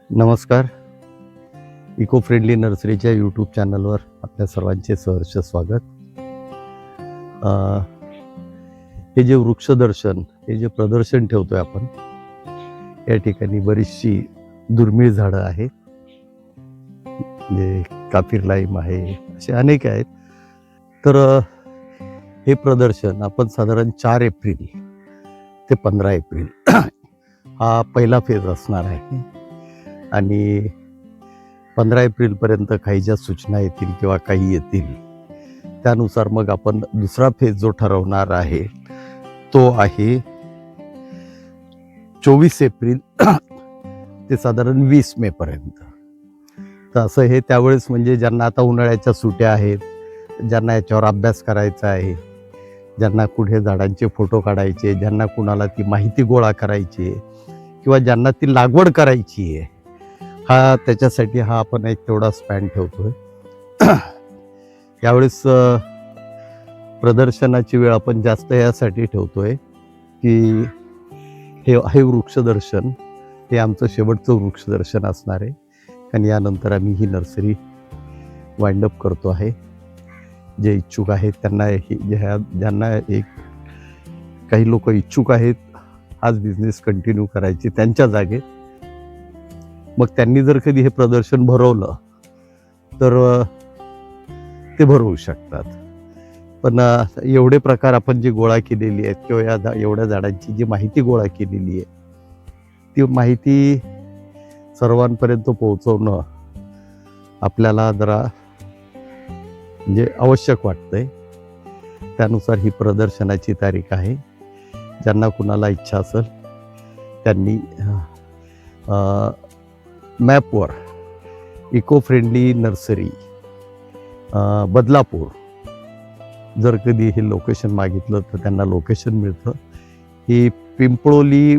नमस्कार. Eco friendly नर्सरीच्या YouTube चॅनलवर आपल्या सर्वांचे सहर्ष स्वागत. हे जे वृक्षदर्शन, हे जे प्रदर्शन ठेवतोय आपण, या ठिकाणी बरीचशी दुर्मिळ झाडं आहेत. म्हणजे काफीर लाईम आहे, असे अनेक आहेत. तर हे प्रदर्शन आपण साधारण 4 एप्रिल ते 15 एप्रिल हा पहिला फेज असणार आहे. आणि 15 एप्रिलपर्यंत काही ज्या सूचना येतील किंवा काही येतील त्यानुसार मग आपण दुसरा फेज जो ठरवणार आहे तो आहे 24 एप्रिल ते साधारण 20 मे पर्यंत. तर असं हे त्यावेळेस म्हणजे ज्यांना आता उन्हाळ्याच्या सुट्या आहेत, ज्यांना याच्यावर अभ्यास करायचा आहे, ज्यांना कुठे झाडांचे फोटो काढायचे, ज्यांना कुणाला ती माहिती गोळा करायची आहे किंवा ज्यांना ती लागवड करायची आहे, त्याच्यासाठी हा आपण एक तेवढा स्पॅन ठेवतोय. यावेळेस प्रदर्शनाची वेळ आपण जास्त यासाठी ठेवतोय की हे वृक्षदर्शन हे आमचं शेवटचं वृक्षदर्शन असणार आहे. आणि यानंतर आम्ही ही नर्सरी वाइंडअप करतो आहे. जे इच्छुक आहेत त्यांना ज्यांना काही लोक इच्छुक आहेत हाच बिझनेस कंटिन्यू करायची त्यांच्या जागेत, मग त्यांनी जर कधी हे प्रदर्शन भरवलं तर ते भरवू शकतात. पण एवढे प्रकार आपण जी गोळा केलेली आहेत किंवा एवढ्या झाडांची जी माहिती गोळा केलेली आहे ती माहिती सर्वांपर्यंत पोहोचवणं आपल्याला जरा म्हणजे आवश्यक वाटतंय. त्यानुसार ही प्रदर्शनाची तारीख आहे. ज्यांना कुणाला इच्छा असेल त्यांनी मॅपवर इको फ्रेंडली नर्सरी बदलापूर जर कधी हे लोकेशन मागितलं तर त्यांना लोकेशन मिळतं. ही पिंपळोली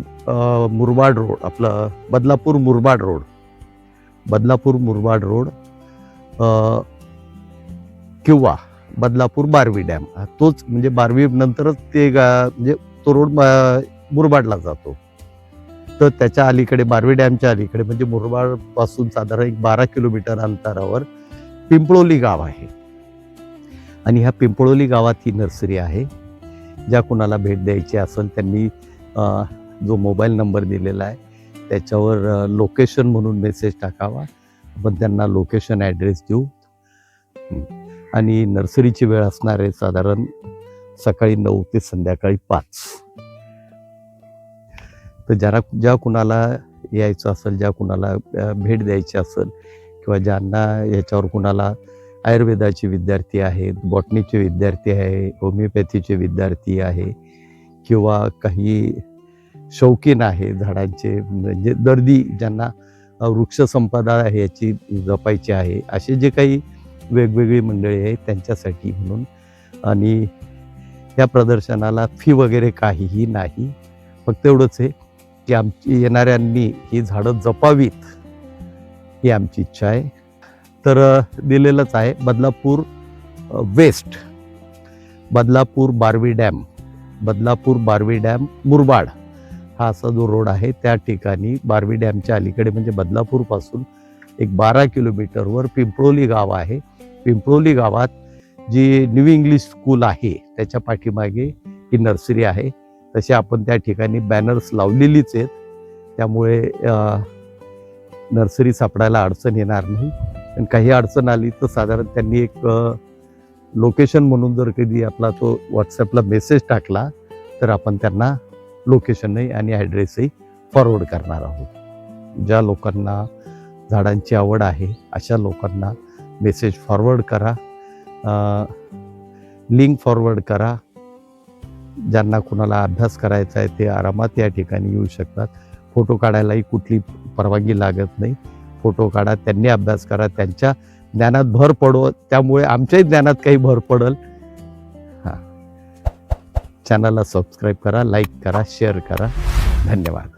मुरबाड रोड, आपलं बदलापूर मुरबाड रोड किंवा बदलापूर बारवी डॅम, तोच म्हणजे बारवी नंतरच ते म्हणजे तो रोड मुरबाडला जातो. तर त्याच्या अलीकडे बारवी डॅमच्या अलीकडे म्हणजे मुरबाड पासून साधारण 12 किलोमीटर अंतरावर पिंपळोली गाव आहे. आणि ह्या पिंपळोली गावात ही नर्सरी आहे. ज्या कुणाला भेट द्यायची असेल त्यांनी जो मोबाईल नंबर दिलेला आहे त्याच्यावर लोकेशन म्हणून मेसेज टाकावा. आपण त्यांना लोकेशन ॲड्रेस देऊ. आणि नर्सरीची वेळ असणार आहे साधारण सकाळी 9 ते संध्याकाळी 5. तर ज्या कुणाला यायचं असेल, ज्या कुणाला भेट द्यायची असेल किंवा ज्यांना याच्यावर कुणाला आयुर्वेदाचे विद्यार्थी आहेत, बॉटनीचे विद्यार्थी आहे, होमिओपॅथीचे विद्यार्थी आहे किंवा काही शौकीन आहे झाडांचे, म्हणजे दर्दी ज्यांना वृक्षसंपदा आहे याची जपायची आहे, असे जे काही वेगवेगळी मंडळी आहेत त्यांच्यासाठी म्हणून. आणि या प्रदर्शनाला फी वगैरे काहीही नाही. फक्त एवढंच आहे की आमची येणाऱ्यांनी ही झाडं जपावीत ही आमची इच्छा आहे. तर दिलेलंच आहे बदलापूर वेस्ट, बदलापूर बारवी डॅम मुरबाड हा असा जो रोड आहे त्या ठिकाणी बारवी डॅमच्या अलीकडे म्हणजे बदलापूरपासून एक 12 किलोमीटरवर पिंपळोली गाव आहे. पिंपळोली गावात जी न्यू इंग्लिश स्कूल आहे त्याच्या पाठीमागे ही नर्सरी आहे. तसे आपण त्या ठिकाणी बॅनर्स लावलेलीच आहेत, त्यामुळे नर्सरी सापडायला अडचण येणार नाही. पण काही अडचण आली तर साधारण त्यांनी एक लोकेशन म्हणून जर कधी आपला तो व्हॉट्सॲपला मेसेज टाकला तर आपण त्यांना लोकेशनही आणि ॲड्रेसही फॉरवर्ड करणार आहोत. ज्या लोकांना झाडांची आवड आहे अशा लोकांना मेसेज फॉरवर्ड करा, लिंक फॉरवर्ड करा. ज्यांना कुणाला अभ्यास करायचा आहे ते आरामात या ठिकाणी येऊ शकतात. फोटो काढायलाही कुठली परवानगी लागत नाही. फोटो काढा, त्यांनी अभ्यास करा, त्यांच्या ज्ञानात भर पडो, त्यामुळे आमच्याही ज्ञानात काही भर पडेल. चॅनलला सबस्क्राईब करा, लाईक करा, शेअर करा. धन्यवाद.